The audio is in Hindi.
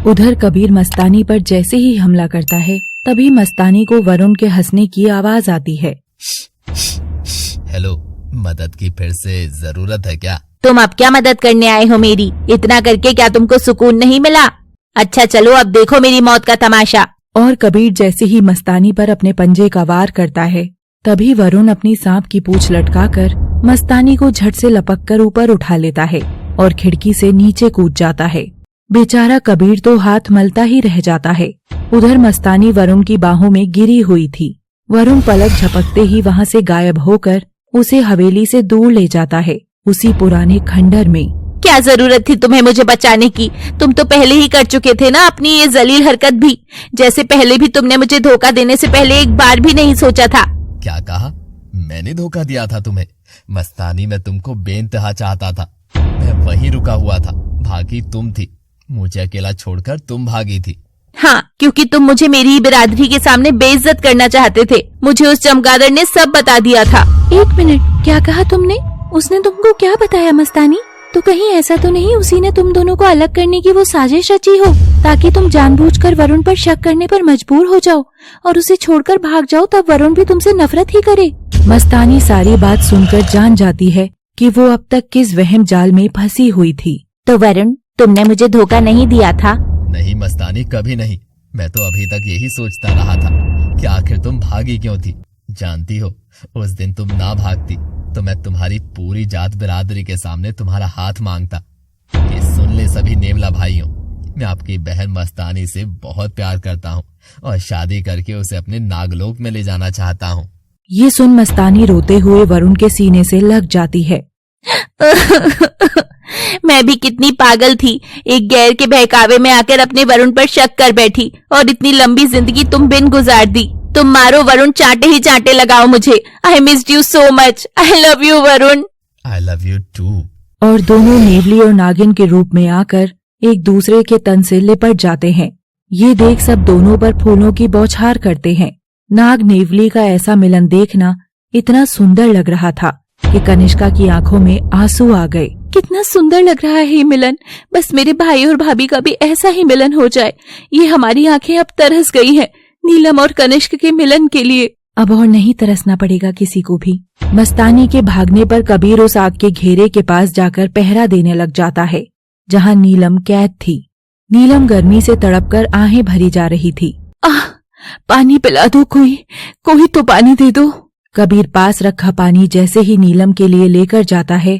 उधर कबीर मस्तानी पर जैसे ही हमला करता है तभी मस्तानी को वरुण के हंसने की आवाज आती है। हेलो, मदद की फिर से जरूरत है क्या? तुम अब क्या मदद करने आए हो मेरी? इतना करके क्या तुमको सुकून नहीं मिला? अच्छा चलो अब देखो मेरी मौत का तमाशा। और कबीर जैसे ही मस्तानी पर अपने पंजे का वार करता है तभी वरुण अपनी सांप की पूंछ लटकाकर मस्तानी को झट से लपक कर ऊपर उठा लेता है और खिड़की से नीचे कूद जाता है। बेचारा कबीर तो हाथ मलता ही रह जाता है। उधर मस्तानी वरुण की बाहों में गिरी हुई थी। वरुण पलक झपकते ही वहां से गायब होकर उसे हवेली से दूर ले जाता है, उसी पुराने खंडर में। क्या जरूरत थी तुम्हें मुझे बचाने की? तुम तो पहले ही कर चुके थे ना अपनी ये जलील हरकत भी। जैसे पहले भी तुमने मुझे धोखा देने से पहले एक बार भी नहीं सोचा था। क्या कहा? मैंने धोखा दिया था तुम्हें? मस्तानी मैं तुमको बेइंतहा चाहता था। मैं वहीं रुका हुआ था, भागी तुम थी। मुझे अकेला छोड़कर तुम भागी थी। हाँ, क्योंकि तुम मुझे मेरी ही बिरादरी के सामने बेइज्जत करना चाहते थे। मुझे उस चमगादड़ ने सब बता दिया था। 1 मिनट, क्या कहा तुमने? उसने तुमको क्या बताया मस्तानी? तो कहीं ऐसा तो नहीं उसी ने तुम दोनों को अलग करने की वो साजिश रची हो ताकि तुम जानबूझकर वरुण पर शक करने पर मजबूर हो जाओ और उसे छोड़कर भाग जाओ, तब वरुण भी तुमसे नफरत ही करे। मस्तानी सारी बात सुनकर जान जाती है कि वो अब तक किस वहम जाल में फंसी हुई थी। तो वरुण, तुमने मुझे धोखा नहीं दिया था? नहीं मस्तानी, कभी नहीं। मैं तो अभी तक यही सोचता रहा था कि आखिर तुम भागी क्यों थी। जानती हो, उस दिन तुम ना भागती तो मैं तुम्हारी पूरी जात बिरादरी के सामने तुम्हारा हाथ मांगता। ये सुन ले सभी नेवला भाइयों, मैं आपकी बहन मस्तानी से बहुत प्यार करता हूँ और शादी करके उसे अपने नागलोक में ले जाना चाहता हूँ। ये सुन मस्तानी रोते हुए वरुण के सीने से लग जाती है। मैं भी कितनी पागल थी, एक गैर के बहकावे में आकर अपने वरुण पर शक कर बैठी और इतनी लंबी जिंदगी तुम बिन गुजार दी। तुम मारो वरुण, चांटे ही चांटे लगाओ मुझे। I missed you so much. I love you Varun. I love you too. और दोनों नेवली और नागिन के रूप में आकर एक दूसरे के तन से लिपट जाते हैं। ये देख सब दोनों पर फूलों की बौछार करते हैं। नाग नेवली का ऐसा मिलन देखना इतना सुंदर लग रहा था कि कनिष्का की आंखों में आंसू आ गए। कितना सुंदर लग रहा है ये मिलन। बस मेरे भाई और भाभी का भी ऐसा ही मिलन हो जाए। ये हमारी आंखें अब तरस गई हैं नीलम और कनिष्क के मिलन के लिए। अब और नहीं तरसना पड़ेगा किसी को भी। मस्तानी के भागने पर कबीर उस आग के घेरे के पास जाकर पहरा देने लग जाता है जहां नीलम कैद थी। नीलम गर्मी से तड़पकर आहें भरी जा रही थी। पानी पिला दो, कोई तो पानी दे दो। कबीर पास रखा पानी जैसे ही नीलम के लिए लेकर जाता है